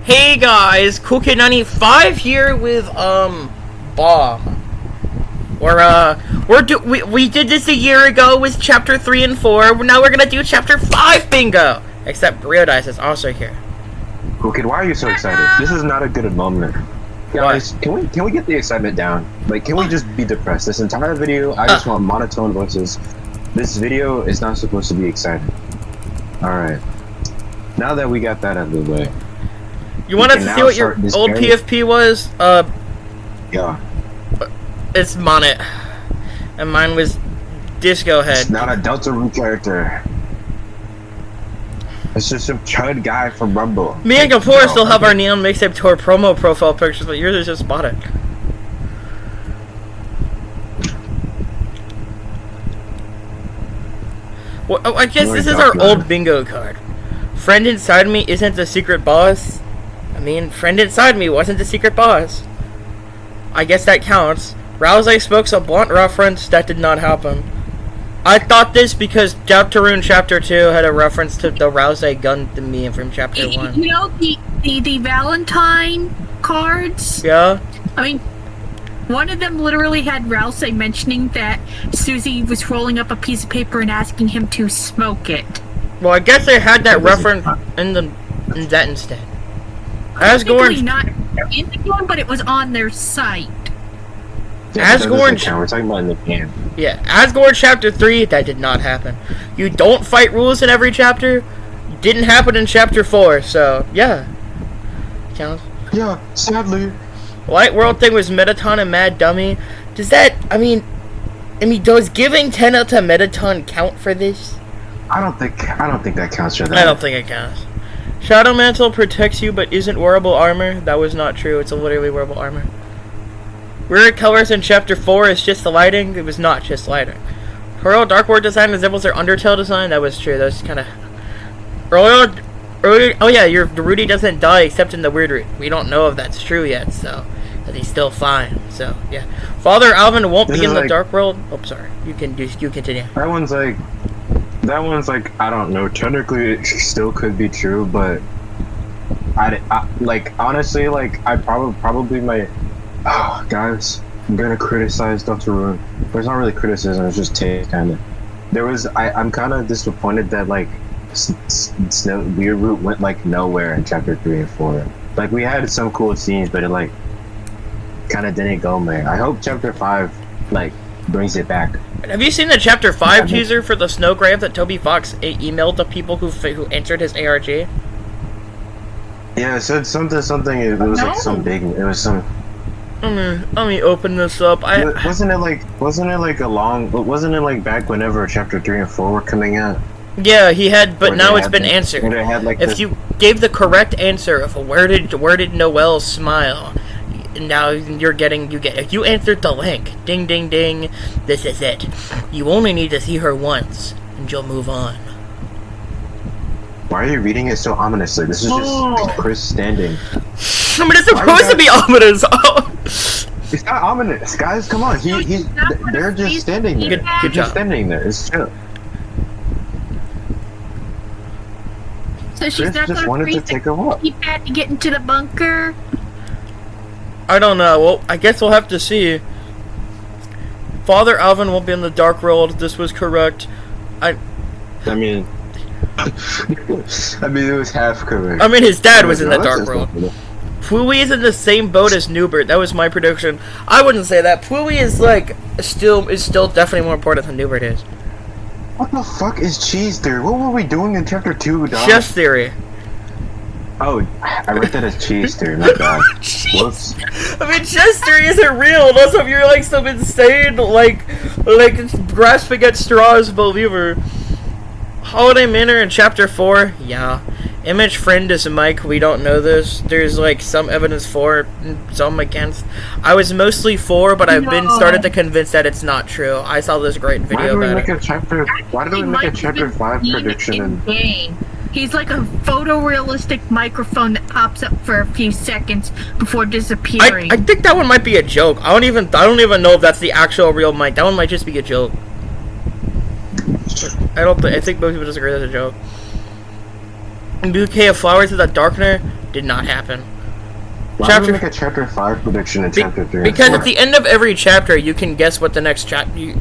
Hey guys, CoolKid95 here with Bob. We did this a year ago with chapter 3 and 4. Now we're gonna do chapter 5 bingo. Except Riodice is also here. CoolKid, why are you so excited? This is not a good moment. Guys, can we get the excitement down? Like, can we just be depressed? This entire video, I just want monotone voices. This video is not supposed to be exciting. Alright. Now that we got that out of the way. You wanted to see what your old PFP was? Yeah. It's Monet. And mine was Disco Head. It's not a Deltarune character. It's just some chud guy from Rumble. Me and Kapoor still have our Neon Mixtape Tour promo profile pictures, but yours is just spotted. Well, I guess this is our old bingo card. Friend inside me isn't the secret boss. I mean, friend inside me wasn't the secret boss. I guess that counts. Rousey spoke some blunt reference that did not happen. I thought this because Deltarune Chapter 2 had a reference to the Rousey gun to me from Chapter 1. You know, the Valentine cards? Yeah? I mean, one of them literally had Rousey mentioning that Susie was rolling up a piece of paper and asking him to smoke it. Well, I guess they had that reference in that instead. Asgore not in the game, but it was on their site. Asgore, we're talking about in the game. Yeah, Asgore Chapter 3, that did not happen. You don't fight rules in every chapter. Didn't happen in Chapter 4, so yeah. Counts. Yeah, sadly. Light World thing was Metaton and Mad Dummy. Does that, I mean, does giving 10 out to Metaton count for this? I don't think that counts for that. I don't think it counts. Shadow Mantle protects you but isn't wearable armor. That was not true. It's a literally wearable armor. Weird colors in Chapter 4 is just the lighting. It was not just lighting. Royal Dark Ward design resembles their Undertale design. That was true. That was kind of... Oh yeah, your Rudy doesn't die except in the weird route. We don't know if that's true yet, so... But he's still fine, so, yeah. Father Alvin won't be in the Dark World. Oh, sorry. You continue. That one's like, I don't know. Technically, it still could be true, but... I like, honestly, like, I probably might... Oh, guys, I'm gonna criticize Deltarune. There's not really criticism, it's just take, kinda. I'm kinda disappointed that, like, Weird Route went, like, nowhere in Chapter 3 and 4. Like, we had some cool scenes, but it, like, kinda didn't go there. I hope Chapter 5, like, brings it back. Have you seen the Chapter 5 teaser for the Snowgrave that Toby Fox emailed the people who entered his ARG? Yeah, it said something, it was, like, some big, it was some... Let me open this up. Wasn't it like back whenever Chapter 3 and 4 were coming out? Yeah, he had, but now it's been answered. It had, like, if you gave the correct answer of where did Noelle smile, now if you answered the link, ding ding ding, this is it. You only need to see her once, and you'll move on. Why are you reading it so ominously? This is just Chris standing. I mean, it's supposed to be ominous. Oh. It's not ominous, guys. Come on, they're just standing there. Good job. Standing there. It's chill. So she's not just wanted to take a walk. He had to get into the bunker. I don't know. Well, I guess we'll have to see. Father Alvin won't be in the Dark World. This was correct. I mean, it was half correct. I mean, his dad was in the Dark World. Pui is in the same boat as Newbert. That was my prediction. I wouldn't say that. Pui is still definitely more important than Newbert is. What the fuck is cheese theory? What were we doing in Chapter 2, dog? Chess theory. Oh, I read that as cheese theory. My bad. Whoops. I mean, chess theory isn't real. Unless if you're like some insane, like grasping at straws believer. Holiday Manor in Chapter 4? Yeah. Image friend is Mike. We don't know this. There's like some evidence for, some against. I was mostly for, but I've been started to convince that it's not true. I saw this great video about it. Why did we make a Chapter 5 prediction in game? He's like a photorealistic microphone that pops up for a few seconds before disappearing. I think that one might be a joke. I don't even know if that's the actual real mic. That one might just be a joke. I think most people disagree that's a joke. Bouquet of flowers to the Did not happen. Why would we make a chapter 5 prediction in chapter 3? Because at the end of every chapter, you can guess what the next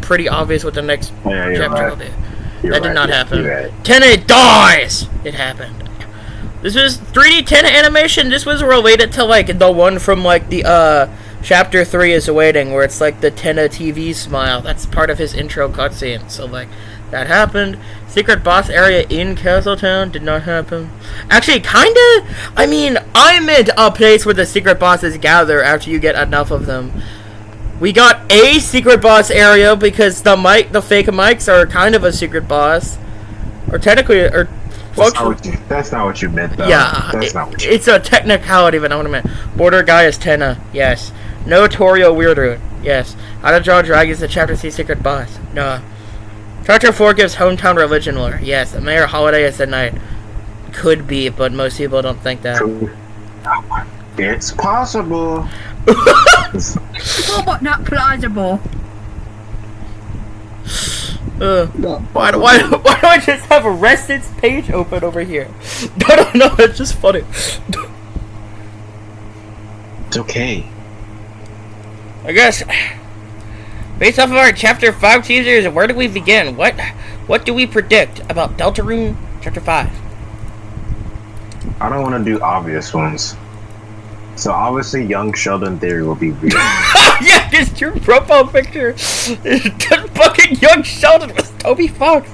pretty obvious what the next chapter will be. That did not happen. Tenna dies! It happened. This was 3D Tenna animation. This was related to, like, the one from, like, the, chapter 3 is awaiting, where it's, like, the Tenna TV smile. That's part of his intro cutscene. So, like, that happened. Secret boss area in Castletown did not happen. Actually, kinda. I mean, I meant a place where the secret bosses gather after you get enough of them. We got a secret boss area because the fake mics are kind of a secret boss, or technically, or that's not what you meant, though. Yeah, that's not what you it's a technicality, but not what I meant. Border guy is Tenna. Yes. Notorial weird root. Yes. How to draw dragons in Chapter 3 secret boss. No. Chapter 4 gives hometown religion lore. Yes, the mayor holiday is the night. Could be, but most people don't think that. It's possible. But not plausible. Why do I just have a Residence page open over here? I don't know, it's just funny. It's okay. I guess, based off of our Chapter 5 teasers, where do we begin? What do we predict about Deltarune Chapter 5? I don't want to do obvious ones. So obviously, young Sheldon Theory will be real. Yeah, this your profile picture is just fucking young Sheldon with Toby Fox.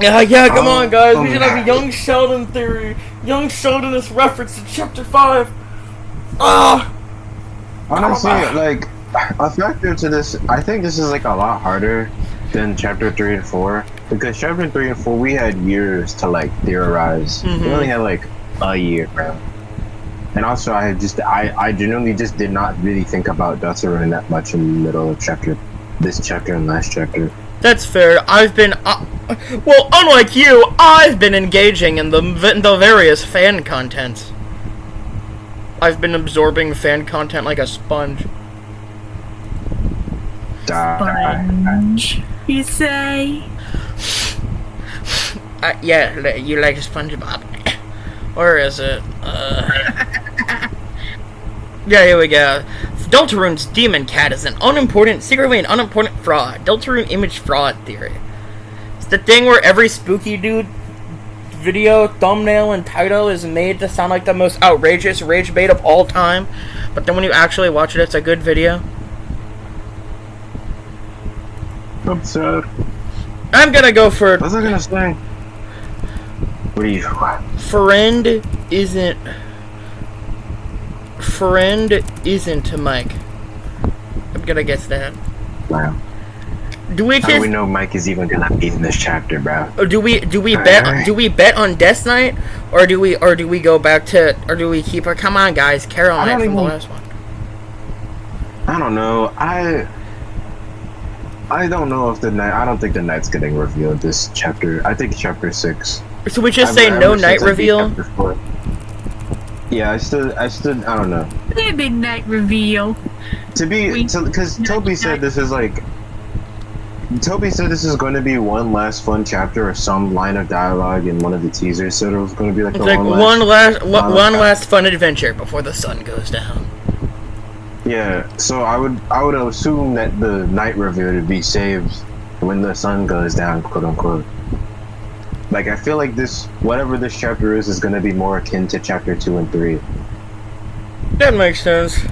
Yeah, come on, guys. We should have a young Sheldon Theory. Young Sheldon is referenced in Chapter 5. Honestly, like, a factor to this, I think this is, like, a lot harder than Chapter 3 and 4. Because Chapter 3 and 4, we had years to, like, theorize. We only had, like, a year, bro. And also, I genuinely just did not really think about Deltarune that much in the middle of this chapter and last chapter. That's fair. I've been, well, unlike you, I've been engaging in the various fan content. I've been absorbing fan content like a sponge. Sponge, you say? Yeah, you like SpongeBob. Or is it, Yeah, here we go. Deltarune's demon cat is secretly an unimportant fraud. Deltarune image fraud theory. It's the thing where every spooky dude video, thumbnail, and title is made to sound like the most outrageous rage bait of all time, but then when you actually watch it, it's a good video. I'm sad. I'm gonna go for... What was I gonna say? Friend isn't Mike. I'm gonna guess that. Wow. Do we How do we know Mike is even gonna be in this chapter, bro? Or do we bet on Death Knight, or do we go back to, or do we keep her? Come on, guys, Carol Knight from the last one. I don't know. I don't know if I don't think the Knight's getting revealed this chapter. I think chapter 6. So we just say no Knight reveal? Yeah, I don't know. Maybe Knight reveal. Because Toby said this is like... Toby said this is going to be one last fun chapter or some line of dialogue in one of the teasers, so it was going to be like one last fun adventure before the sun goes down. Yeah, so I would assume that the night reveal would be saved when the sun goes down, quote unquote. Like, I feel like whatever this chapter is going to be more akin to chapter 2 and 3. That makes sense.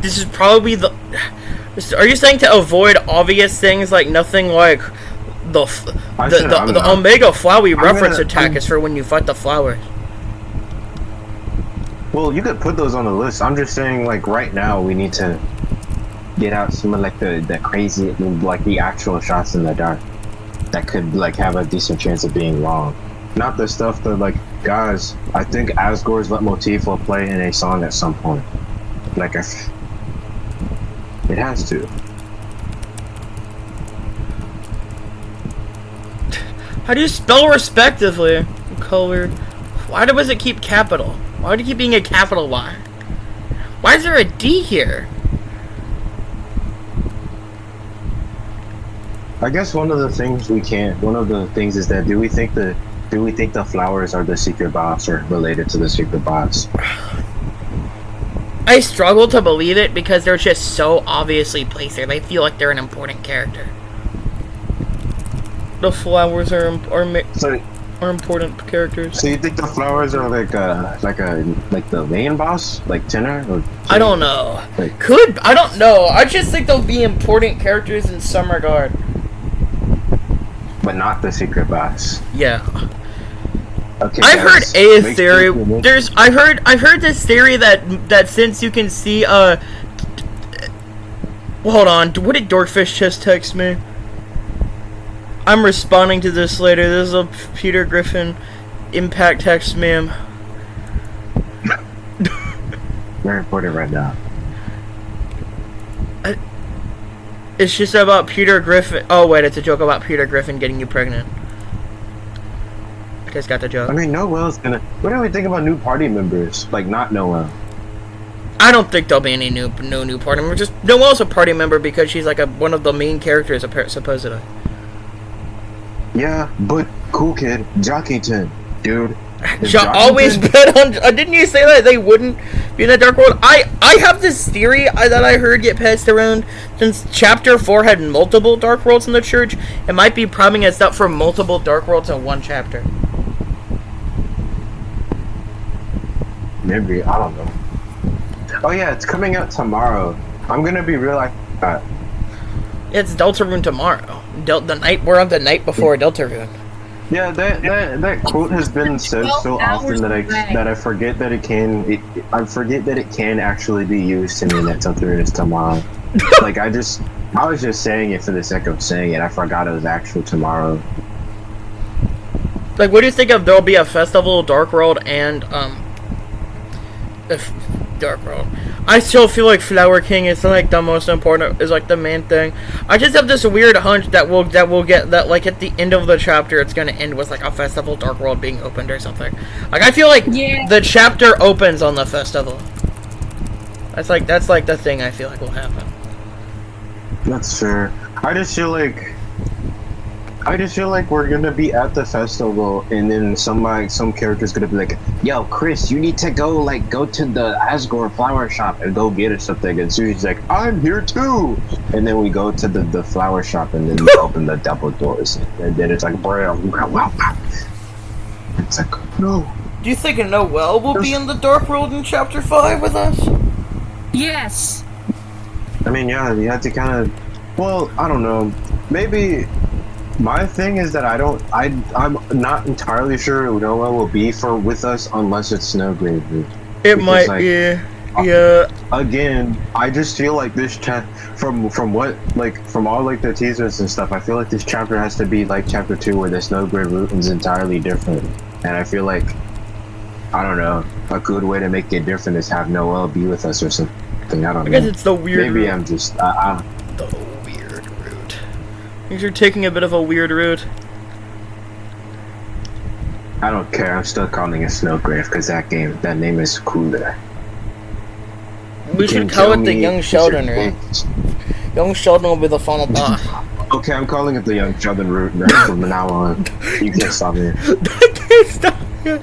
This is probably are you saying to avoid obvious things, like nothing like the Omega Flowey reference attack is for when you fight the flowers? Well, you could put those on the list. I'm just saying, like, right now we need to get out some of, like, the crazy, like, the actual shots in the dark that could, like, have a decent chance of being wrong. Not the stuff that, like, guys, I think Asgore's leitmotif will play in a song at some point. Like, it has to. How do you spell respectively? Colored. Why does it keep capital? Why do you keep being a capital Y? Why is there a D here? I guess one of the things we can't. One of the things is that do we think the flowers are the secret boss or related to the secret boss? I struggle to believe it because they're just so obviously placed there. They feel like they're an important character. The flowers are important characters. So you think the flowers are like the main boss, like Tenor? Or I don't know. Like, I don't know. I just think they'll be important characters in some regard. but not the secret boss. Yeah. Okay. I've heard guys, a make theory. sure- I've heard this theory that since you can see well, hold on. What did Dorkfish just text me? I'm responding to this later. This is a Peter Griffin impact text, ma'am. Very important right now. It's just about Peter Griffin. Oh wait, it's a joke about Peter Griffin getting you pregnant. I just got the joke. I mean, Noel's gonna. What do we think about new party members? Like, not Noel. I don't think there'll be any new party member. Just Noelle's a party member because she's like one of the main characters, supposedly. Yeah, but cool kid, Jockington, dude. Always bet on. Didn't you say that they wouldn't be in the Dark World? I have this theory that I heard get passed around since Chapter 4 had multiple Dark Worlds in the church. It might be priming us up for multiple Dark Worlds in one chapter. Maybe, I don't know. Oh yeah, it's coming out tomorrow. I'm gonna be real like that. It's Deltarune tomorrow. We're on the night before Deltarune. Yeah, that quote has been said so often that I forget that it can actually be used to mean that Deltarune is tomorrow. Like I was just saying it for the sake of saying it. I forgot it was actual tomorrow. Like, what do you think of there'll be a festival, Dark World, and Dark World? I still feel like Flower King is like the most important, is like the main thing. I just have this weird hunch that we'll get that like at the end of the chapter it's gonna end with like a festival, Dark World being opened or something. Like I feel like the chapter opens on the festival. That's like the thing I feel like will happen. That's fair. I just feel like we're gonna be at the festival, and then some character's gonna be like, "Yo, Chris, you need to go to the Asgore flower shop and go get us something." And Susie's like, "I'm here too." And then we go to the flower shop, and then we open the double doors, and then it's like, it's like, no. Do you think Noelle will be in the Dark World in Chapter 5 with us? Yes. I mean, yeah, you have to kind of. Well, I don't know. Maybe. My thing is that I'm not entirely sure Noah will be with us unless it's Snowgrave. It might, like, yeah. Again, I just feel like this from all like the teasers and stuff, I feel like this chapter has to be like Chapter 2 where the Snowgrave route is entirely different. And I feel like, I don't know, a good way to make it different is have Noel be with us or something. I don't know. I guess it's the weird Maybe route. I'm just, You're taking a bit of a weird route. I don't care. I'm still calling it Snowgrave because that name is cooler. We should call it the Young Sheldon route. Young Sheldon will be the final boss. Okay, I'm calling it the Young Sheldon route from now on. You can't stop me. I can't stop you.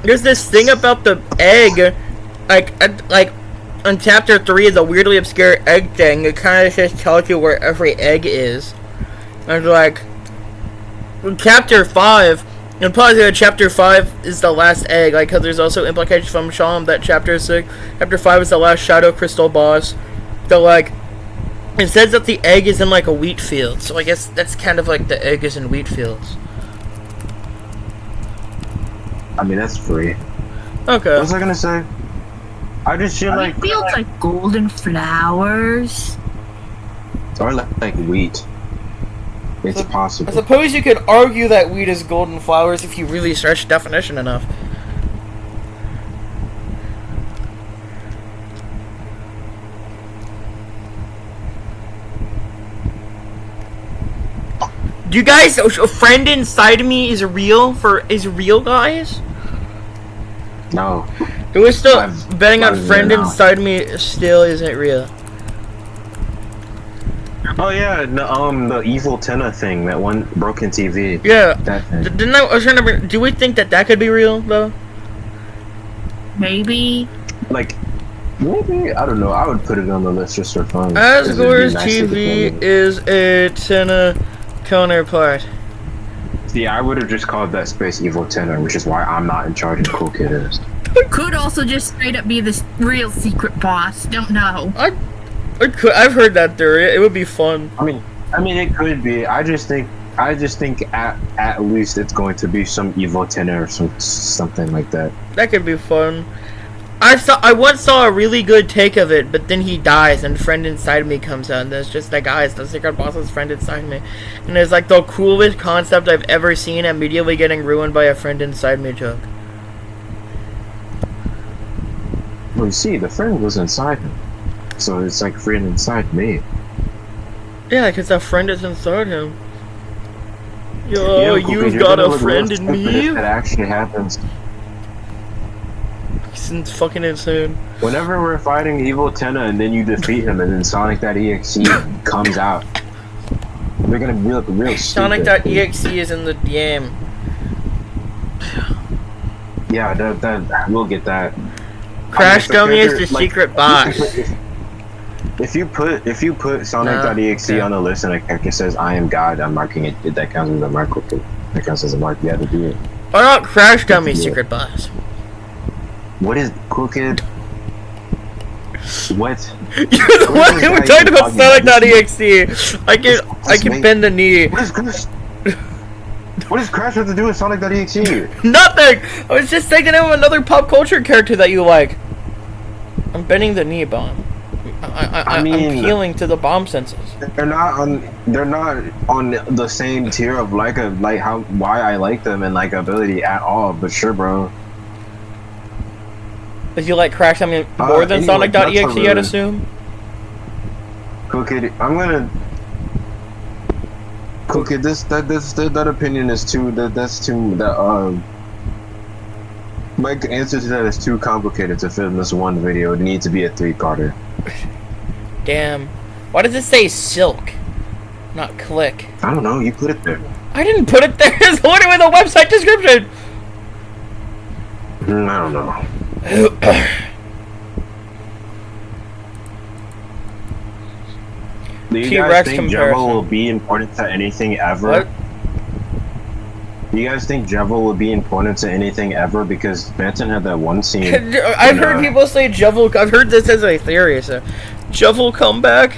There's this thing about the egg, like. On Chapter 3 is a weirdly obscure egg thing. It kind of just tells you where every egg is. And like, in Chapter 5, and probably Chapter 5 is the last egg, like, because there's also implications from Shalom that Chapter 5 is the last Shadow Crystal boss. So like, it says that the egg is in like a wheat field, so I guess that's kind of like the egg is in wheat fields. I mean, that's free. Okay. What was I gonna say? I just feel like fields like golden flowers. Or like wheat. It's possible. I suppose you could argue that wheat is golden flowers if you really stretch the definition enough. Do you guys, a friend inside me is real, guys? No. We're still betting on friend inside me still isn't real. Oh yeah, the evil Tenna thing, that one broken TV. Yeah. That thing. Didn't I was trying to bring, do we think that could be real though? Maybe. Like, maybe, I don't know. I would put it on the list just for fun. Asgore's TV is a Tenna counterpart. See, I would have just called that space evil Tenna, which is why I'm not in charge and Cool Kid is. Could also just straight up be the real secret boss. Don't know. I've heard that theory. It would be fun. I mean, it could be. I just think at least it's going to be some evil Tenna or something like that. That could be fun. I once saw a really good take of it, but then he dies and Friend Inside Me comes out, and there's just that guy, it's the secret boss's Friend Inside Me. And it's like the coolest concept I've ever seen, immediately getting ruined by a Friend Inside Me joke. Well, you see, the friend was inside him. So it's like Friend Inside Me. Yeah, because that friend is inside him. Yo, Yeah, you've you're got gonna a look friend real in stupid me? if that actually happens. It's fucking insane. Whenever we're fighting evil Tenna and then you defeat him and then Sonic.exe comes out, we're gonna be real stupid. Sonic.exe is in the game. Yeah, that we'll get that. Crash I mean, Dummy is the like, secret boss. If you put Sonic.exe okay. on the list and a character says I am God, I'm marking it. That counts as a mark. That counts as a mark. You have to do it. Or not Crash Dummy's secret boss. What is Cool Kid? What? You're the one who talked about Sonic.exe. I can bend the knee. What does Crash have to do with Sonic.exe? Nothing! I was just thinking of another pop culture character that you like. I'm bending the knee, Bomb. I'm appealing to the bomb senses. They're not on the same tier of why I like them and likability at all, but sure, bro. If you like Crash Dummy more than anyway, Sonic.exe, I'd assume? Cool Kid, Cool Kid, that opinion is too, my answer to that is too complicated to fit in this one video. It needs to be a 3-parter. Damn. Why does it say Silk? Not Click. I don't know, you put it there. I didn't put it there. It's literally in the website description. I don't know. Do you guys think Jevil will be important to anything ever? What? Do you guys think Jevil will be important to anything ever? Because Benton had that one scene. I've heard people say Jevil. I've heard this as a theory. So, Jevil come back.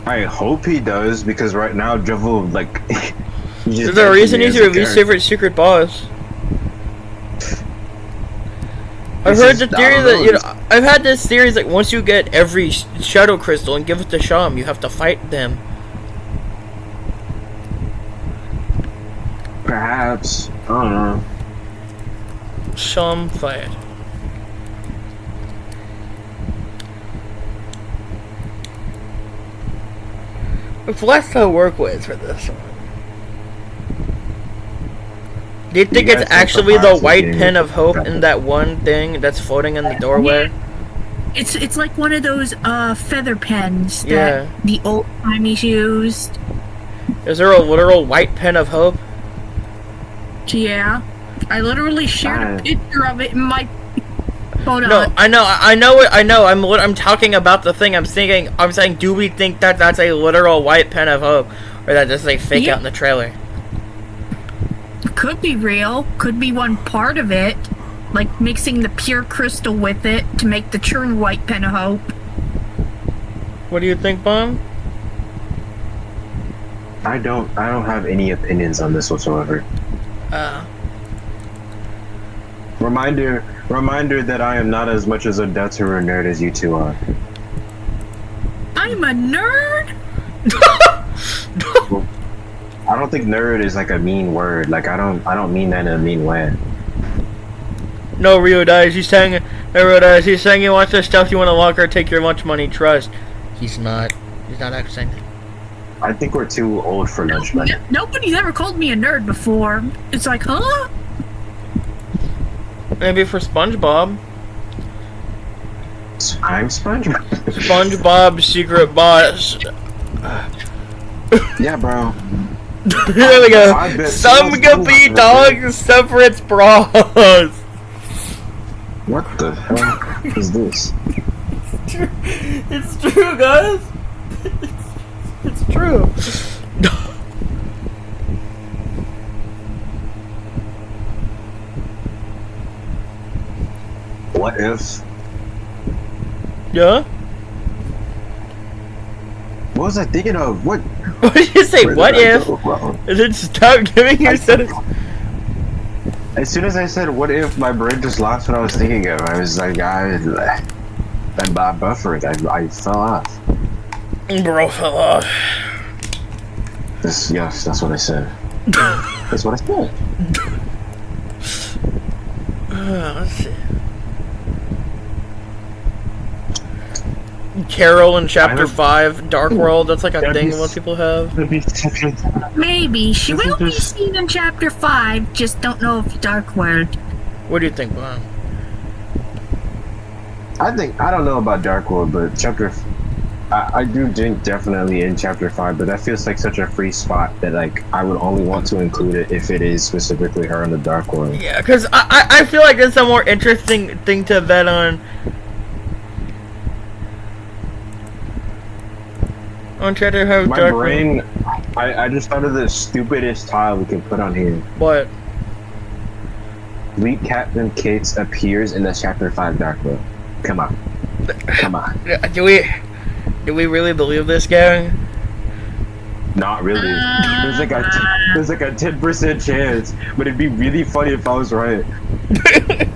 I hope he does, because right now Jevil, like, there's a reason he's your least favorite secret boss. I've heard the theory that I've had this theory that once you get every shadow crystal and give it to Sham, you have to fight them. Perhaps. I don't know. Sham fight. It's less to work with for this one. Do you think it's actually the white pen of hope in that one thing that's floating in the doorway? Yeah. It's like one of those feather pens that the old timies used. Is there a literal white pen of hope? Yeah. I literally shared a picture of it in my phone. No, I know. I'm talking about the thing. I'm saying, do we think that that's a literal white pen of hope, or that this is a fake out in the trailer? Could be real. Could be one part of it, like mixing the pure crystal with it to make the true white pen of hope. What do you think, Bomb? I don't have any opinions on this whatsoever. Reminder that I am not as much as a Deltarune nerd as you two are. I'm a nerd. Well, I don't think nerd is like a mean word. Like I don't mean that in a mean way. No, Rio dies. He's saying he wants the stuff you want to lock or take your lunch money. Trust. He's not actually saying that. I think we're too old for lunch money. Nobody's ever called me a nerd before. It's like, huh? Maybe for SpongeBob. I'm SpongeBob. SpongeBob's secret boss. Yeah, bro. There we go. I bet Some someone's guppy doing dog separates bras. What the hell is this? It's true, guys. It's true. What if? Yeah? What was I thinking of? What? What did you say? Where What did I if? go wrong? And then stop giving your sentence. As soon as I said "what if," my brain just lost what I was thinking of. I was like, I buffered. I fell off. Bro fell off. Yes, that's what I said. That's what I said. Let's see. Carol in chapter 5, Dark World. That's like a thing what people have. Maybe. She will be seen in chapter 5, just don't know if Dark World. What do you think, Bob? I don't know about Dark World, but I do think definitely in chapter 5, but that feels like such a free spot that like I would only want to include it if it is specifically her in the Dark World. Yeah, because I feel like it's a more interesting thing to vet on. On try to have My Dark brain, World. I just thought of the stupidest tile we can put on here. What? Fleet Captain Cates appears in the chapter 5 Dark World. Come on. Come on. Do we really believe this guy? Not really. There's like a 10% chance, but it'd be really funny if I was right.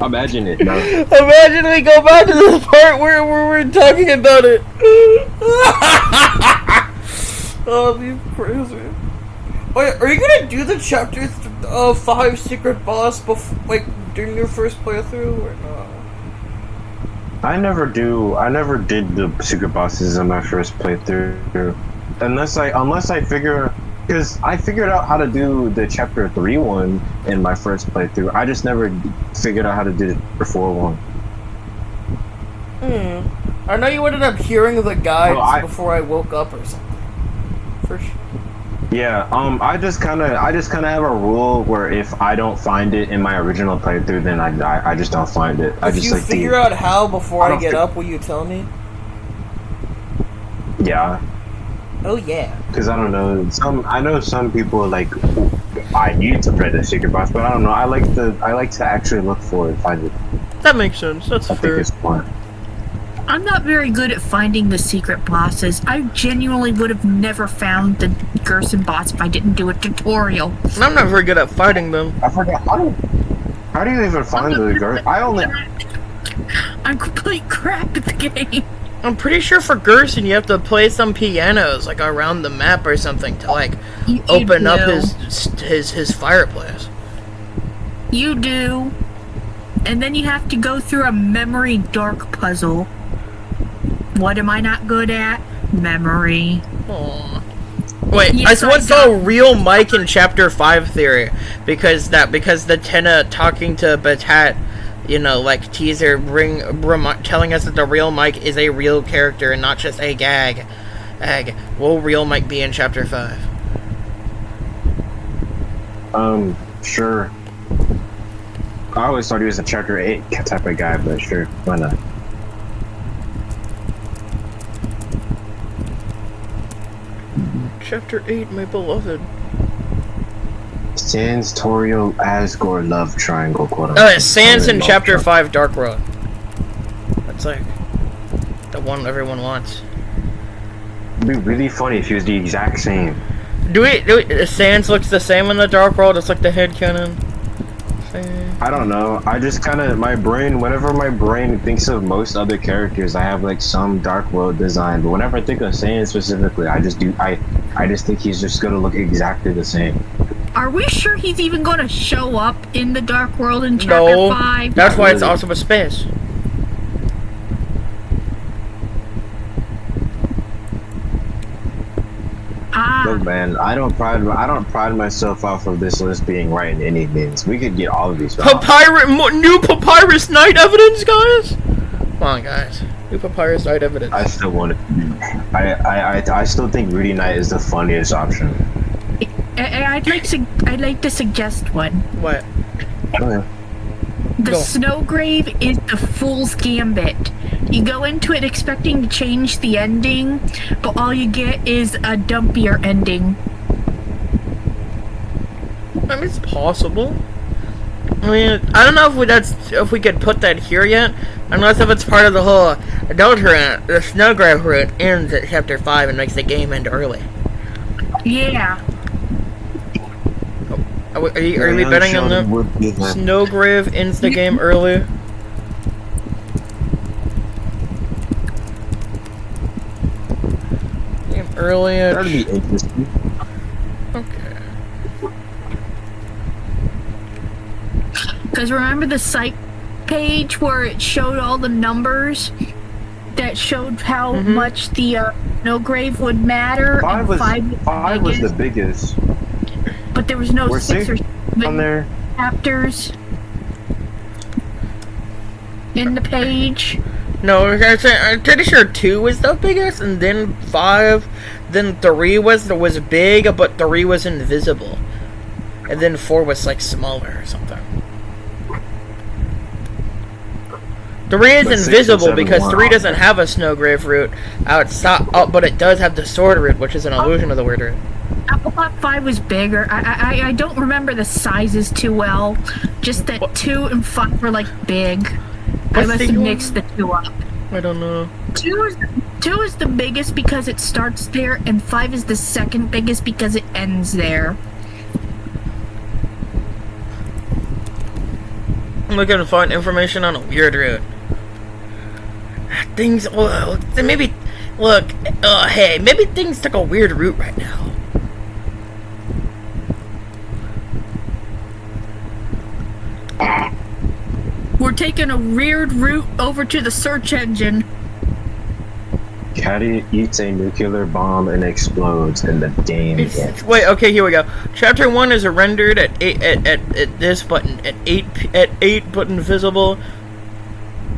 Imagine it. No. Imagine we go back to the part where we're talking about it. Oh, you crazy. Wait, are you gonna do the chapter 5 secret boss like during your first playthrough or not? I never did the secret bosses in my first playthrough. Unless I figure, because I figured out how to do the chapter 3 one in my first playthrough. I just never figured out how to do the chapter 4 one. I know you ended up hearing the guides before I woke up or something. For sure. Yeah, I just kind of have a rule where if I don't find it in my original playthrough, then I just don't find it. If you figure out how before I get up, will you tell me? Yeah. Oh yeah. Because I don't know, I know some people like I need to play the secret boss, but I don't know. I like to actually look for it and find it. That makes sense. That's fair. I think it's fun. I'm not very good at finding the secret bosses. I genuinely would have never found the Gerson boss if I didn't do a tutorial. I'm not very good at fighting them. I forgot how do you even find the Gerson? I'm complete crap at the game. I'm pretty sure for Gerson you have to play some pianos like around the map or something to like open up his fireplace. You do. And then you have to go through a memory dark puzzle. What am I not good at? Memory. Aww. Wait, Yes, I once saw a real Mike in chapter 5 theory because the Tenna talking to Batat, you know, like teaser telling us that the real Mike is a real character and not just a gag. Will real Mike be in chapter 5? Sure. I always thought he was a chapter 8 type of guy, but sure, why not? Chapter 8, my beloved. Sans Toriel Asgore love triangle, quote unquote. Oh, Sans in chapter 5 Dark World. That's like the one everyone wants. It'd be really funny if he was the exact same. Do we Sans looks the same in the Dark World? It's like the headcanon. I don't know. I just kind of whenever my brain thinks of most other characters, I have like some Dark World design. But whenever I think of Sans specifically, I just think he's just gonna look exactly the same. Are we sure he's even going to show up in the Dark World in chapter 5? That's why it's also a space. Look, man, I don't pride myself off of this list being right in any means. We could get all of these. New Papyrus Night evidence, guys. Come on, guys. We papyrus-eyed evidence. I still want it. I still think Rudy Knight is the funniest option. I'd like to suggest one. What? Okay. The Go. Snowgrave is the fool's gambit. You go into it expecting to change the ending, but all you get is a dumpier ending. I mean, it's possible. I mean, I don't know if we could put that here yet, unless if it's part of the whole Deltarune. The Snowgrave route ends at chapter 5 and makes the game end early. Yeah. Are we betting on the Snowgrave ends the game early? Game early. That'd be interesting. Okay. Because remember the site page where it showed all the numbers that showed how much the Snowgrave would matter? Five was biggest, the biggest. but there was no Were 6 or on 7 there. chapters in the page. No, I'm pretty sure 2 was the biggest, and then 5, then 3 was big, but 3 was invisible, and then 4 was like smaller or something. 3 is But 6 and invisible 7 because weren't 3 on doesn't there. have a Snowgrave route outside, but it does have the sword route, which is an illusion of the weird route. I thought 5 was bigger. I don't remember the sizes too well. Just that 2 and 5 were like big. I What's must the have one? mixed the 2 up. I don't know. 2 is the biggest because it starts there, and 5 is the second biggest because it ends there. I'm looking to find information on a weird route. Things, well, maybe, look, hey, maybe things took a weird route right now. We're taking a weird route over to the search engine. Caddy eats a nuclear bomb and explodes, and the game ends. Wait, okay, here we go. Chapter 1 is rendered at 8 at this button at 8 button visible.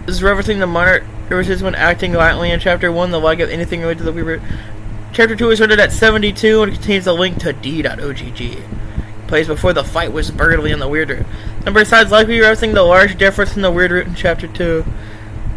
This is referencing the minor differences when acting lightly in Chapter 1, the like of anything related to the weird. Chapter 2 is rendered at 72 and contains a link to d.ogg. Plays before the fight was Birdly in the weird route. Number besides likely referencing the large difference in the weird route in Chapter 2.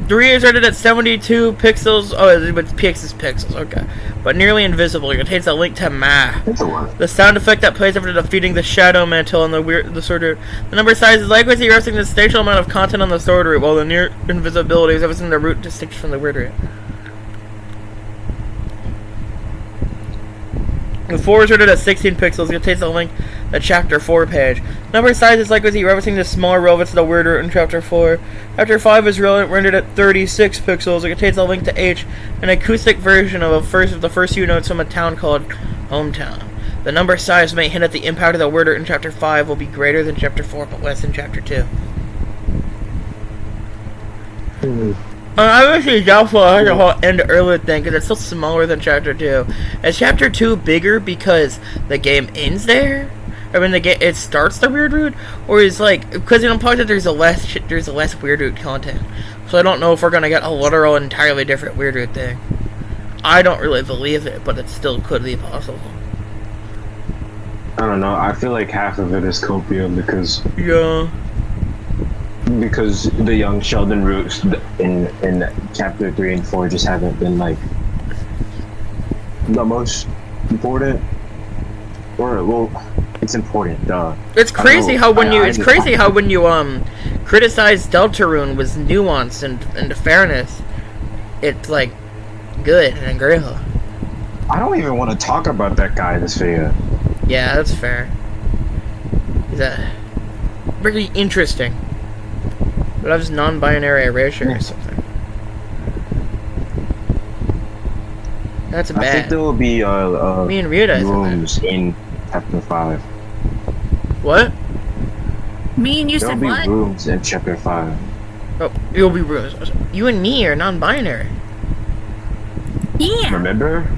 3 is rated at 72 pixels. Oh, but pixels, okay. But nearly invisible. It contains a link to Ma. That's a lot. The sound effect that plays after defeating the Shadow Mantle on the sword route. The number size is likely referencing the spatial amount of content on the sword route, while the near invisibility is referencing the route distinct from the weird route. The 4 is rated at 16 pixels. It contains a link to the Chapter 4 page. Number size is likely referencing the smaller relevance to the weird route in Chapter 4. Chapter 5 is rendered at 36 pixels. It contains a link to H, an acoustic version of the first few notes from a town called Hometown. The number size may hint at the impact of the weird route in Chapter 5 will be greater than Chapter 4, but less than Chapter 2. I wish it was doubtful I had the whole end early thing, because it's still smaller than Chapter 2. Is Chapter 2 bigger because the game ends there? I mean, it starts the weird route? Or is because it implies that there's a less weird route content. So I don't know if we're going to get a literal, entirely different weird route thing. I don't really believe it, but it still could be possible. I don't know. I feel like half of it is copium because the young Sheldon routes in Chapter 3 and 4 just haven't been the most important. Or it's important, duh. It's crazy how when you criticize Deltarune with nuance and fairness, it's good and agreeable. I don't even want to talk about that guy in this video. Yeah, that's fair. He's very interesting. Loves non-binary erasure or something. That's bad. I think there will be Me and Rita rooms in Chapter 5. What? Me and you There'll said be what? rooms in Chapter 5. Oh, you'll be rooms. You and me are non-binary. Yeah. Remember?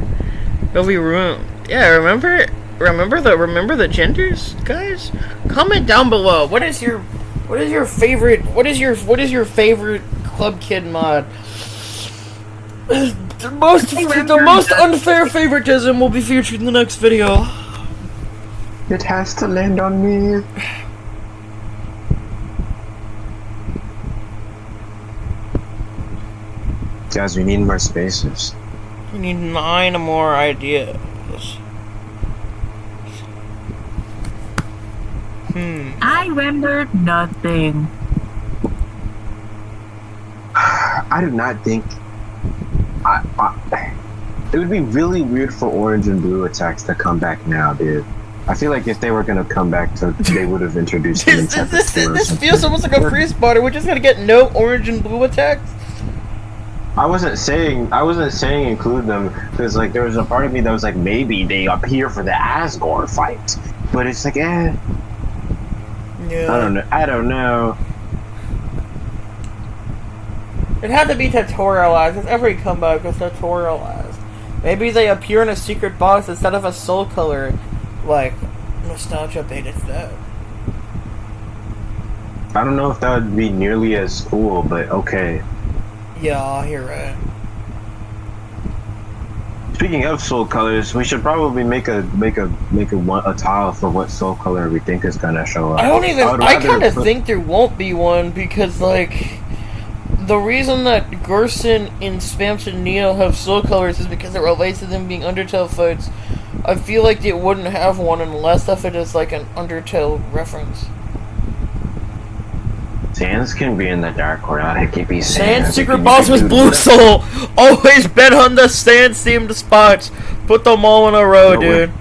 There'll be room. Yeah, remember the genders, guys? Comment down below. What is your favorite Club Kid mod? The most unfair favoritism will be featured in the next video. It has to land on me. Guys, we need more spaces. We need 9 more ideas. I remember nothing. I do not think. It would be really weird for orange and blue attacks to come back now, dude. I feel like if they were gonna come back, they would have introduced them in chapter 4 or This something. feels almost like a free spawner. We're just gonna get no orange and blue attacks. I wasn't saying include them because like there was a part of me that was like maybe they appear for the Asgore fight, but it's like Yeah. I don't know. It had to be tutorialized, because every comeback was tutorialized. Maybe they appear in a secret box instead of a soul color, like Nostalgia baited that. I don't know if that would be nearly as cool, but okay. Yeah, you're right. Speaking of soul colors, we should probably make a tile for what soul color we think is gonna show up. I kind of think there won't be one, because like the reason that Gerson and Spamps and Neo have soul colors is because it relates to them being Undertale fights. I feel like it wouldn't have one unless if it is like an Undertale reference. Sans can be in the dark world. I keep you Sans secret boss was Blue Soul. Always bet on the Sans themed spots. Put them all in a row, dude.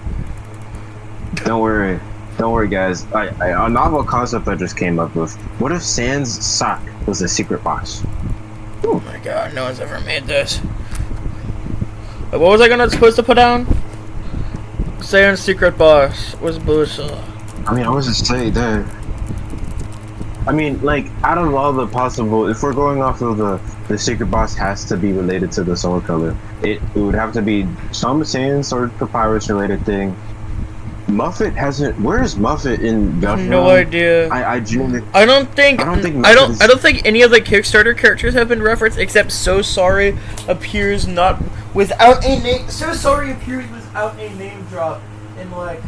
Don't worry, guys. A novel concept I just came up with. What if Sans sock was a secret boss? Oh my god, no one's ever made this. What was I supposed to put down? Sans secret boss was Blue Soul. I mean, I was just saying that. I mean, like, out of all the possible, if we're going off of the secret boss has to be related to the soul color, it would have to be some Sans or Papyrus related thing. Muffet hasn't. Where is Muffet in Deltarune? No idea. I genuinely. I don't think any of the Kickstarter characters have been referenced except So Sorry appears not without a name. So Sorry appears without a name drop, and like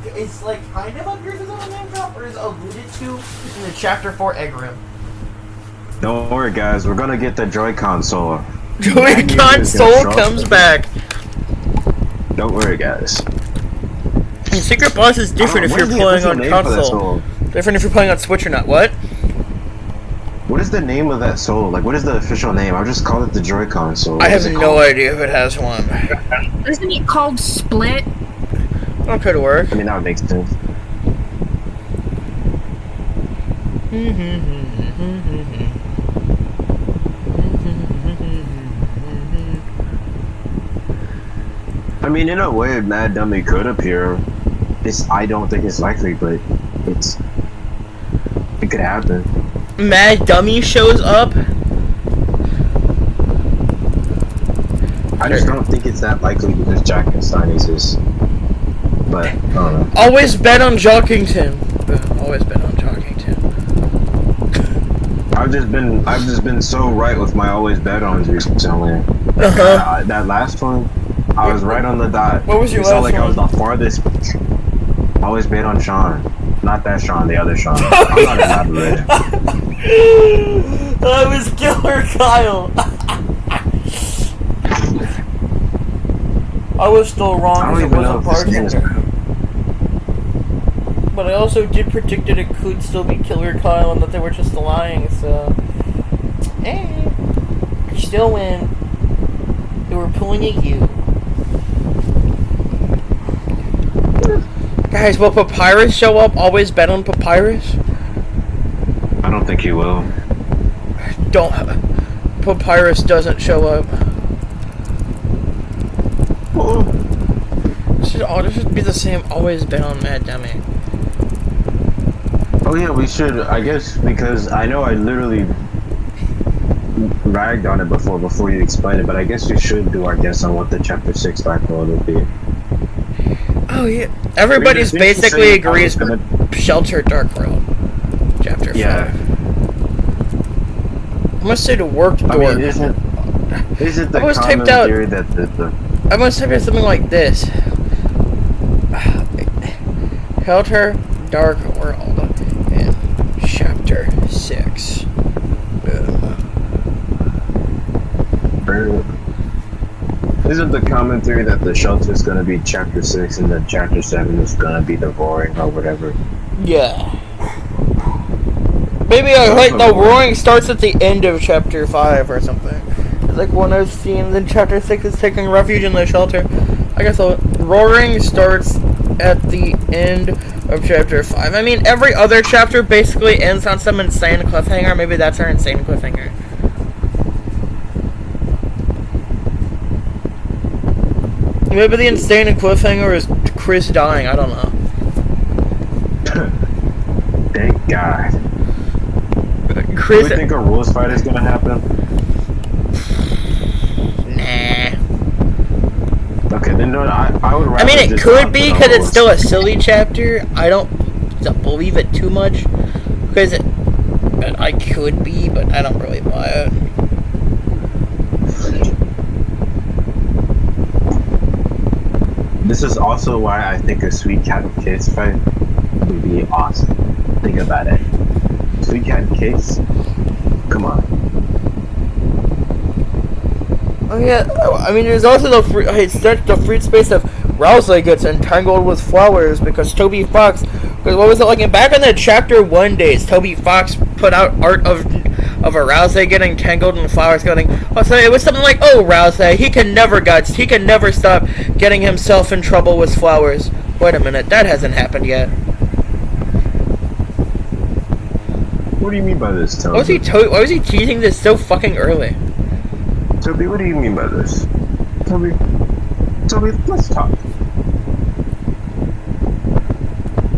it's like kind of appears without a name drop, or is alluded to in the Chapter 4 Egrim. Don't worry, guys. We're gonna get the Joy-Con soul. Joy-Con soul comes back. Don't worry, guys. And Secret Boss is different if you're playing on console. Different if you're playing on Switch or not. What? What is the name of that soul? Like, what is the official name? I'll just call it the Joy-Con soul. I have no idea if it has one. Isn't it called Split? That could work. I mean, that would make sense. I mean, in a way, Mad Dummy could appear. I don't think it's likely, but it could happen. Mad Dummy shows up. I just don't think it's that likely because Jackenstein exists. But I don't know. Always bet on Jockington. Always bet on Jockington. I've just been so right with my always bet ons recently. That last one, I was right on the dot. What was your last one? I was the farthest. I always bet on Sean. Not that Sean, the other Sean. I'm not elaborating. I was Killer Kyle. I was still wrong because it wasn't bartender. But I also did predict that it could still be Killer Kyle and that they were just lying, so... Hey, you still win. They were pulling at you. Guys, will Papyrus show up? Always bet on Papyrus? I don't think he will. Papyrus doesn't show up. This should be the same. Always bet on Mad Dummy. Oh yeah, we should. I guess because I know I literally ragged on it before you explained it, but I guess we should do our guess on what the Chapter 6 Dark World would be. Oh yeah, everybody's basically agrees. Shelter Dark World, Chapter 5. Yeah. I'm gonna say the Worked Door. I mean, Is it the I almost common typed out. theory that the I almost typed out something like this. Helter, Dark World, in Chapter 6. Isn't the common theory that the shelter is gonna be Chapter 6 and then Chapter 7 is gonna be the roaring or whatever? Yeah. Maybe like the roaring starts at the end of Chapter 5 or something. It's like one of those scenes in Chapter 6 is taking refuge in the shelter. I guess the roaring starts at the end of Chapter 5. I mean, every other chapter basically ends on some insane cliffhanger. Maybe that's our insane cliffhanger. Maybe the insane cliffhanger is Chris dying. I don't know. Thank God. Chris. Do you think a rules fight is gonna happen? Nah. Okay, then no, I would rather. I mean, it just could not be put because on it's rules. still a silly chapter. I don't believe it too much because I could be, but I don't really buy it. This is also why I think a Sweet Cat and Kiss fight would be awesome. Think about it. Sweet Cat and Kiss? Come on. Oh yeah, I mean, there's also the free space of Rousey gets entangled with flowers because Toby Fox. Because what was it like back in the Chapter 1 days? Toby Fox put out art of a Rousey getting tangled in flowers. So it was something like, "Oh, Rousey, he can never stop getting himself in trouble with flowers." Wait a minute, that hasn't happened yet. What do you mean by this, Toby? Why was he teasing this so fucking early? Toby, what do you mean by this? Toby, let's talk.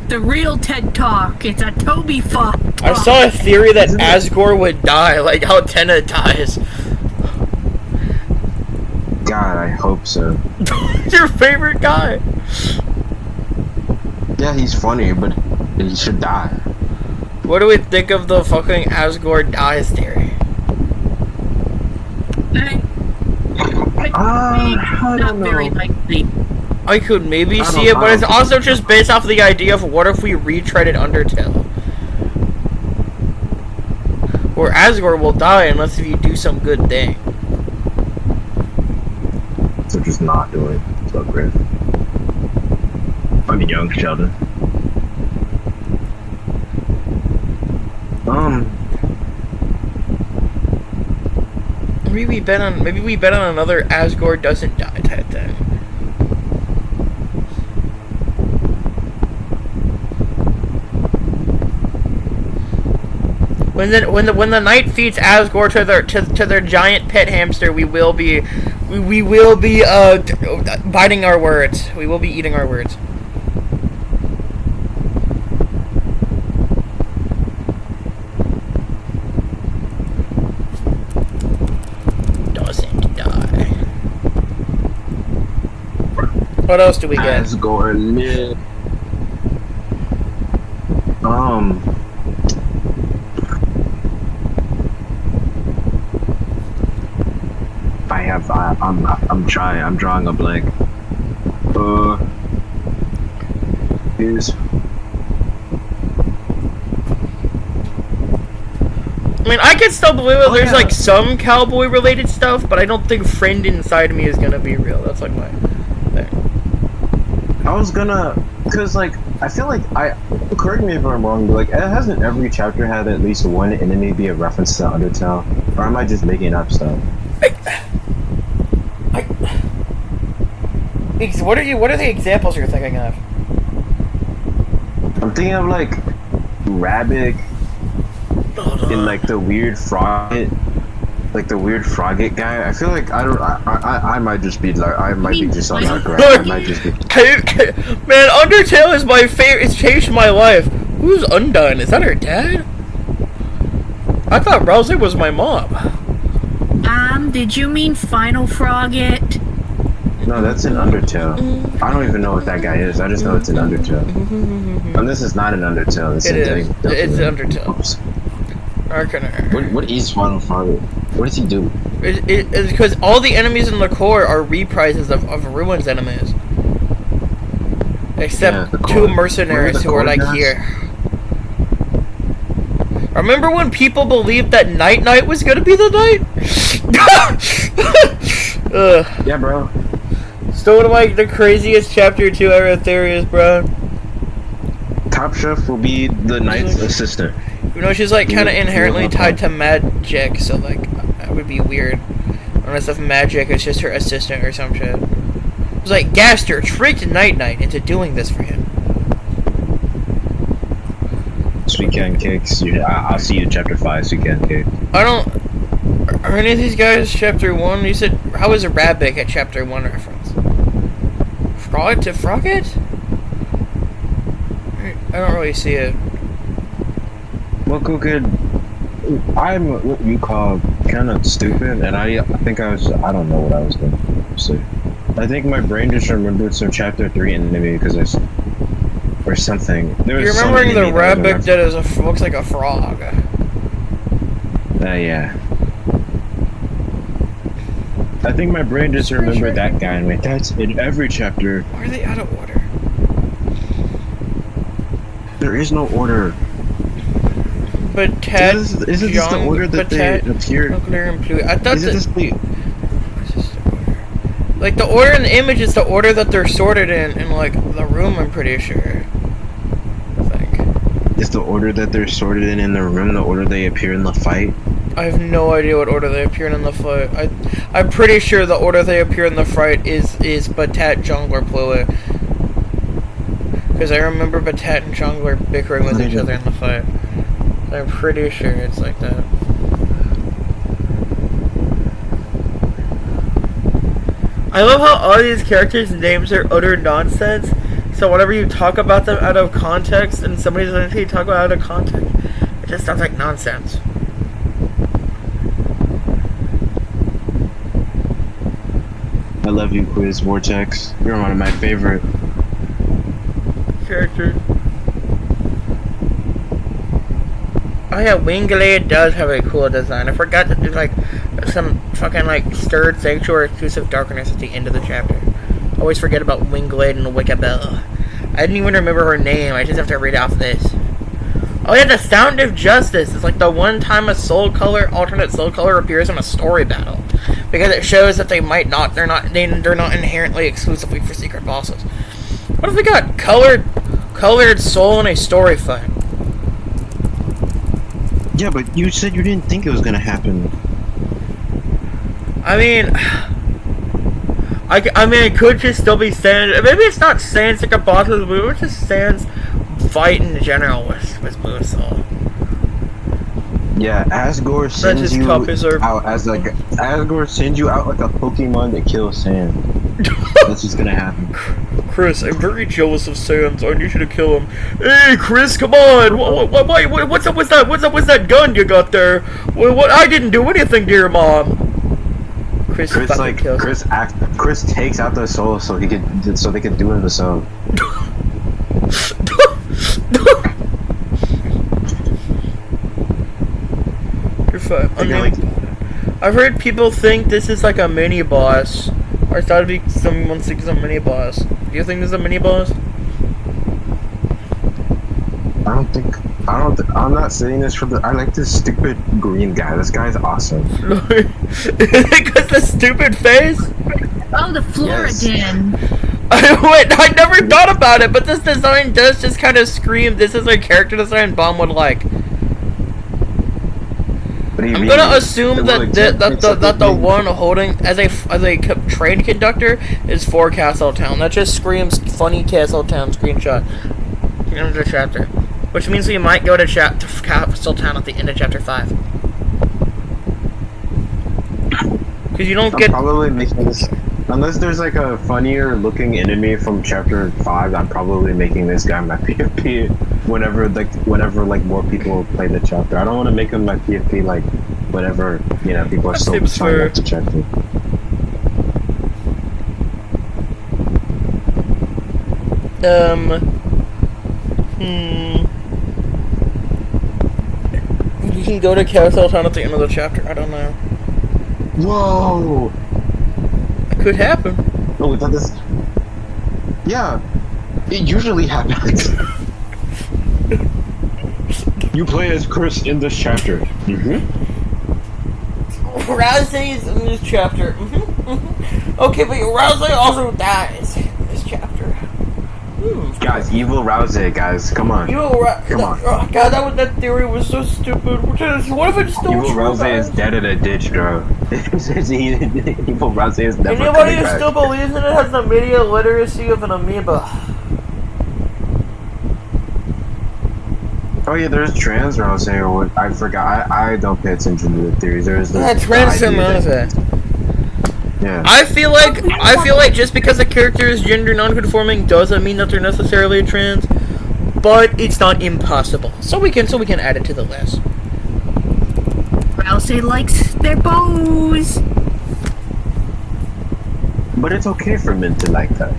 The real TED Talk. It's a Toby fuck. I saw a theory that Asgore would die, like how Tenna dies. God, I hope so. Your favorite guy. Yeah, he's funny, but he should die. What do we think of the fucking Asgore dies theory? I Not don't know. very likely. I could maybe I see don't it, but it's know. also just based off of the idea of what if we retreaded Undertale? Or Asgore will die unless if you do some good thing. So just not doing so great. I mean, young Sheldon. Maybe we bet on another Asgore doesn't die type thing. When the knight feeds Asgore to their giant pet hamster, we will be biting our words. We will be eating our words. Doesn't die. What else do we get? Asgore live. I'm drawing a blank. Here's. I mean, I can still believe it. There's like some cowboy related stuff, but I don't think Friend Inside Me is gonna be real. That's like my thing. I was gonna, cause like I feel like correct me if I'm wrong, but like hasn't every chapter had at least one enemy be a reference to Undertale, or am I just making up stuff? What are the examples you're thinking of? I'm thinking of like Rabbit and like the weird Frogget, like the weird Frogget guy. I feel like I might just be like I might be just on that ground. I might just be. Man, Undertale is my favorite. It's changed my life. Who's Undone? Is that her dad? I thought Rousey was my mom. Did you mean Final Frogget? No, that's in Undertale. I don't even know what that guy is. I just know it's in Undertale. And this is not an Undertale. It is. It's Undertale. Oops. Arcaner. What is Final Frogget? What does he do? It's because all the enemies in the core are reprises of Ruin's enemies. Except two mercenaries who are like here. Remember when people believed that Night was gonna be the night? Yeah, bro. Still one of like the craziest chapter 2 ever theories, bro. Top Chef will be the Knight's assistant. You know, she's like kind of inherently tied to magic, so like that would be weird. Unless if magic is just her assistant or some shit. It was like Gaster tricked Night into doing this for him. Sweet Can Cakes. I'll see you in chapter 5, Sweet Can Cake. I don't. Are any of these guys chapter 1? You said, how was a Rabbit at chapter 1 reference? Frog to Frogget? I don't really see it. Well, Cookid, I'm what you call kind of stupid, and I think I don't know what I was going to say. I think my brain just remembered some chapter 3 enemy because or something. You're remembering the rabbit that looks like a frog. Yeah. I think my brain just remembered that guy, and went, that's in every chapter. Why are they out of order? There is no order. But Ted, isn't this the order that they appeared? I thought Like the order in the image is the order that they're sorted in like the room. I'm pretty sure. I think. Is the order that they're sorted in the room the order they appear in the fight? I have no idea what order they appear in the fight. I'm pretty sure the order they appear in the fight is Batat, Jungler, Pluit. Because I remember Batat and Jungler bickering with each other in the fight. I'm pretty sure it's like that. I love how all these characters' names are utter nonsense. So whenever you talk about them out of context and somebody's going to talk about out of context, it just sounds like nonsense. I love you, Quiz Vortex. You're one of my favorite characters. Oh yeah, Wingblade does have a cool design. I forgot that there's like some fucking like stirred sanctuary exclusive darkness at the end of the chapter. I always forget about Wingblade and Wickabell. I didn't even remember her name. I just have to read off this. Oh yeah, the Sound of Justice is like the one time a alternate soul color appears in a story battle, because it shows that they're not inherently exclusively for secret bosses. What if we got colored soul in a story fight? Yeah, but you said you didn't think it was gonna happen. I mean, it could just still be Sans. Maybe it's not Sans secret bosses, but it's just Sans fight in general with Blue Soul. Yeah, Asgore sends you out as like Asgore sends you out like a Pokemon to kill Sans. That's what's gonna happen. Chris, I'm very jealous of Sans. I need you to kill him. Hey, Chris, come on! What's up with that? What's up with that gun you got there? What? I didn't do anything to your mom. Chris takes out the soul so they can do him the soul. You're fine. I mean, I've heard people think this is like a mini boss. Or I thought it'd be someone thinks it's a mini boss. Do you think this is a mini boss? I'm not saying this I like this stupid green guy. This guy's awesome. Because the stupid face? Oh, the Floridin. I never thought about it, but this design does just kind of scream, this is a character design Bomb would like. I'm gonna assume that the one holding as a train conductor is for Castletown. That just screams funny Castletown screenshot. End of the chapter, which means we might go to Castletown at the end of chapter 5. Because you don't get probably making this unless there's like a funnier looking enemy from chapter 5. I'm probably making this guy my PFP whenever more people play the chapter. I don't want to make him my PFP like whenever people are still signing up to chapter. You can go to Castletown at the end of the chapter. I don't know. Whoa! It could happen. No, we thought this. Yeah, it usually happens. You play as Chris in this chapter. Rousey's in this chapter. Okay, but Rousey also dies in this chapter. Guys, evil Rousey, guys, come on. Come on. Oh god, that theory was so stupid. What if it's still Evil true, Rousey guys? is dead in a ditch, bro. Evil Rousey is never Anybody coming who back. still believes in it has the media literacy of an amoeba. Oh yeah, there's trans Rousey, or what? I forgot. I don't pay attention to the theories. There's the Trans idea Rousey. that- Yeah. I feel like just because a character is gender non-conforming doesn't mean that they're necessarily trans, but it's not impossible. So we can add it to the list. Rousey likes their bows. But it's okay for men to like that.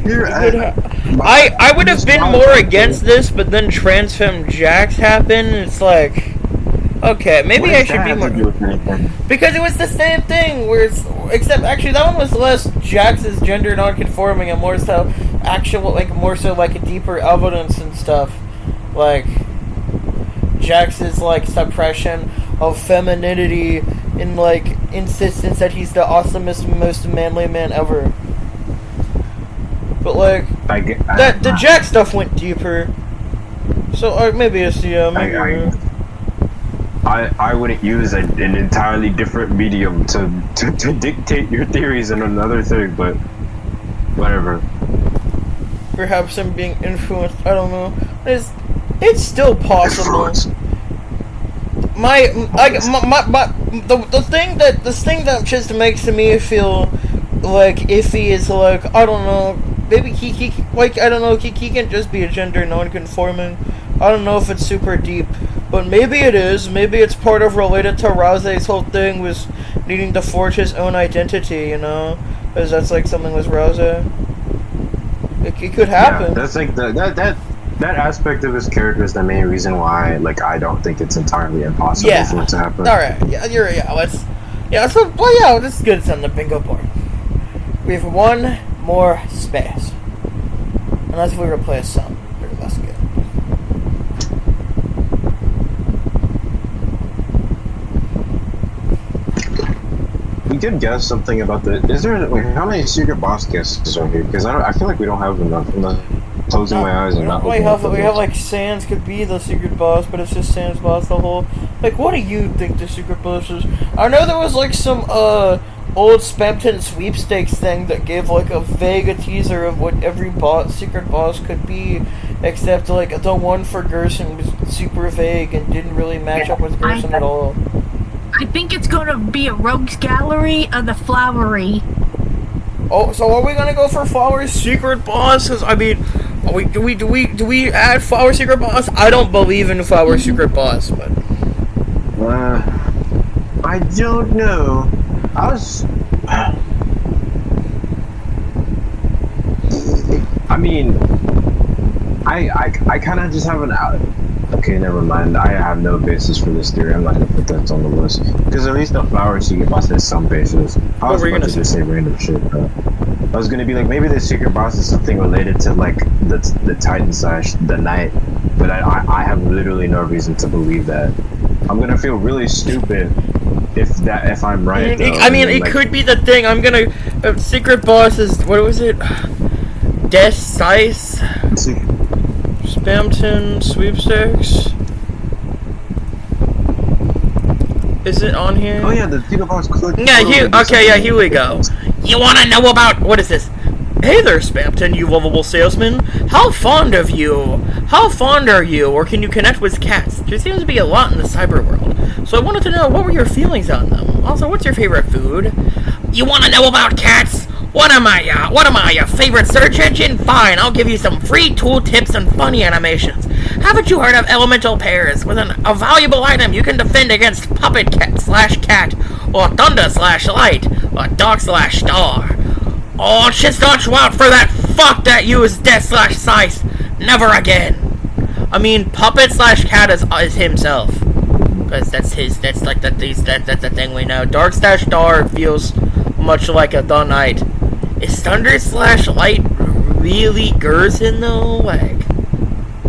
Here, I would have been more against this, but then Trans Femme Jax happened. And it's like, okay, maybe I should be more. Because it was the same thing, except actually that one was less Jax's gender non-conforming and more so like deeper evidence and stuff, like Jax's like suppression of femininity and like insistence that he's the awesomest, most manly man ever. But like the Jax stuff went deeper, so maybe it's I wouldn't use an entirely different medium to dictate your theories in another thing, but whatever. Perhaps I'm being influenced. I don't know. It's still possible. The thing that just makes me feel like iffy is like, I don't know. Maybe he can just be a gender non-conforming. I don't know if it's super deep, but maybe it is. Maybe it's part of related to Rousey's whole thing was needing to forge his own identity, you know? Because that's like something with Rousey. It could happen. Yeah, that's like that aspect of his character is the main reason why I don't think it's entirely impossible for it to happen. Alright, let's get it on the bingo board. We have one more space. Unless we replace some. Let's get it. We did guess something about how many secret boss guesses are here? Because I feel like we don't have enough. I'm not closing my eyes and not looking at we have like Sans could be the secret boss, but it's just Sans boss the whole. Like, what do you think the secret boss is? I know there was like some old Spamton sweepstakes thing that gave like a vague teaser of what every secret boss could be, except like the one for Gerson was super vague and didn't really match up with Gerson at all. I think it's gonna be a rogues gallery of the flowery. Oh, so are we gonna go for Flower's secret boss? 'Cause, I mean, do we add Flower's secret boss? I don't believe in Flower's secret boss, but I don't know. I kind of just have an out. Okay, never mind. I have no basis for this theory. I'm not gonna put that on the list because at least the Flower secret boss has some basis. I was about to just say random shit. I was gonna be like, maybe the secret boss is something related to like the Titan / the Knight, but I have literally no reason to believe that. I'm gonna feel really stupid if I'm right. It could be the thing. I'm gonna secret boss is what was it? Death Sice. Spamton sweepstakes. Is it on here? Oh yeah, the secret boss click. Yeah, here we go. You wanna know about what is this? Hey there, Spamton, you lovable salesman. How fond are you? Or can you connect with cats? There seems to be a lot in the cyber world. So I wanted to know, what were your feelings on them? Also, what's your favorite food? You wanna know about cats? What am I, your favorite search engine? Fine, I'll give you some free tool tips and funny animations. Haven't you heard of elemental pairs? With a valuable item, you can defend against puppet cat /cat, or thunder /light, or dog /star. Oh, just don't you out for that fuck that used death /size. Never again. I mean, puppet /cat is himself. Because that's the thing we know. Dark slash dark feels much like a the night. Is thunder slash light really Gerson though? Like,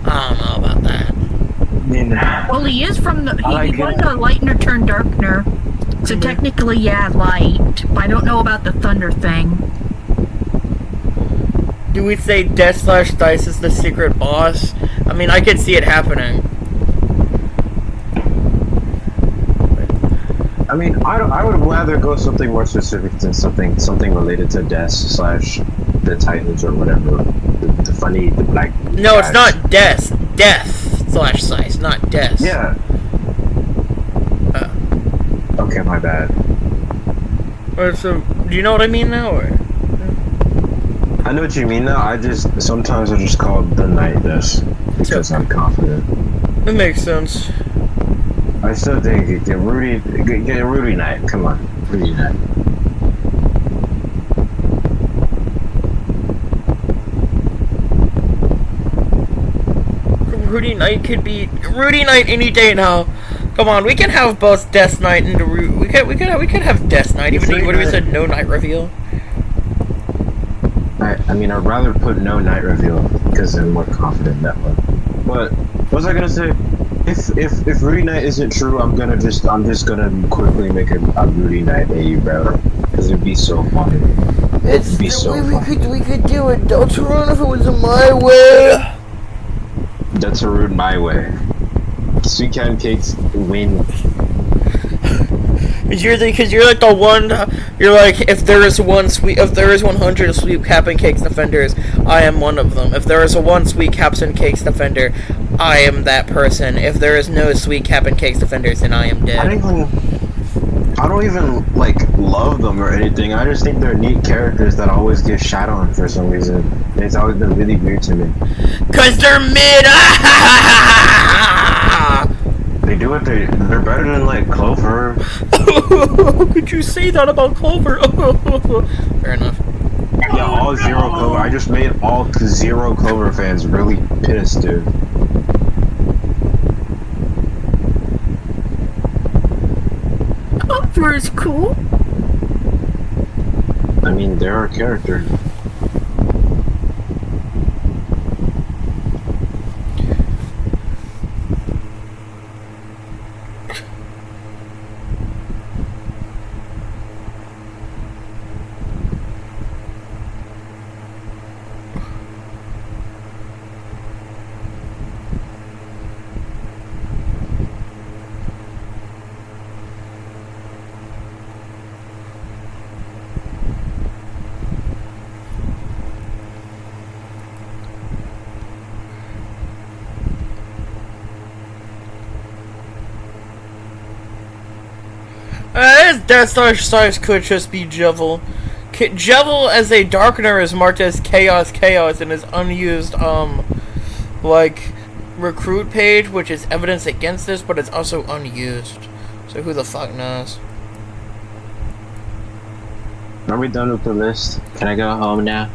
I don't know about that. I mean, Well, he is from the. like He was it. a lightener turned darkener. So technically, yeah, light. But I don't know about the thunder thing. Do we say Death slash Dice is the secret boss? I mean, I could see it happening. I mean, I would rather go something more specific than something related to Death slash the Titans or whatever. The black. No, it's guys. not Death. Death slash Dice, not Death. Yeah. Okay, my bad. So, do you know what I mean now? Or? I know what you mean now. Sometimes I just call it the night this because I'm confident. It makes sense. I still think get Rudy Knight. Come on, Rudy Knight. Rudy Knight could be Rudy Knight any day now. Come on, we can have both Death Knight and we could have Death Knight even if we said no night reveal. I mean, I'd rather put no night reveal because I'm more confident that way. But what was I gonna say? If Rudy Knight isn't true, I'm just gonna quickly make a Rudy Knight AU battle because it'd be so funny. It'd be so funny. We could do it Deltarune if it was my way. Deltarune my way. Sweet cotton cakes win. Because you're like the one. You're like if there is 100 sweet cap and cakes defenders, I am one of them. If there is a one sweet caps and cakes defender, I am that person. If there is no sweet cap and cakes defenders, then I am dead. I don't even like love them or anything. I just think they're neat characters that always get shot on for some reason. It's always been really weird to me. Cause they're mid. They do what they're better than like Clover. How could you say that about Clover? Fair enough. Yeah, all zero Clover. I just made all zero Clover fans really pissed, dude. Clover is cool. I mean, there are characters. His Death Slash size could just be Jevil. Jevil as a Darkener is marked as Chaos in his unused, like, recruit page, which is evidence against this, but it's also unused. So who the fuck knows? Are we done with the list? Can I go home now?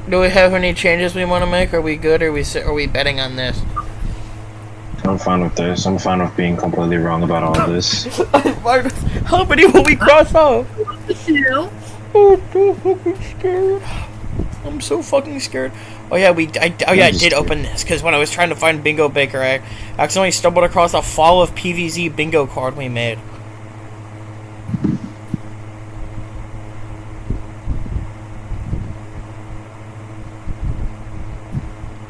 Do we have any changes we want to make? Are we good? Are we betting on this? I'm fine with this. I'm fine with being completely wrong about all this. How many will we cross off? You. Oh, I'm so fucking scared. I'm so fucking scared. Oh yeah, I did open this because when I was trying to find Bingo Baker, I accidentally stumbled across a Fall of PVZ bingo card we made.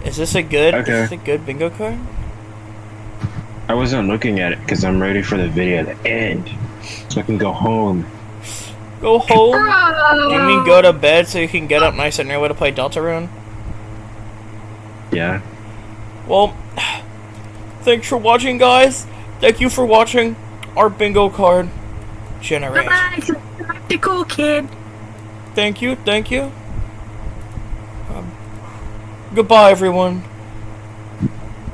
Is this a good? Okay. Is this a good bingo card? I wasn't looking at it because I'm ready for the video to end, so I can go home. Go home? Do you mean go to bed so you can get up nice and early to play Deltarune? Yeah. Well, thanks for watching, guys. Thank you for watching our bingo card generate. Bye-bye, practical kid. Thank you. Goodbye, everyone.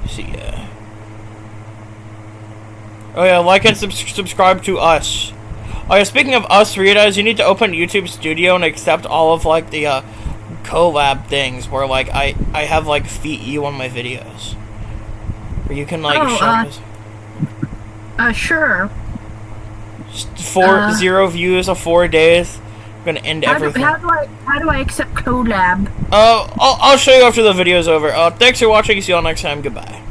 See ya. Oh yeah, like and subscribe to us. Oh yeah, speaking of us, Ritas, you need to open YouTube Studio and accept all of like the collab things where like I have like feet you on my videos. Where you can like show us. Sure. Zero views of 4 days. I'm gonna end everything. How do I accept collab? I'll show you after the video's over. Thanks for watching. See you all next time. Goodbye.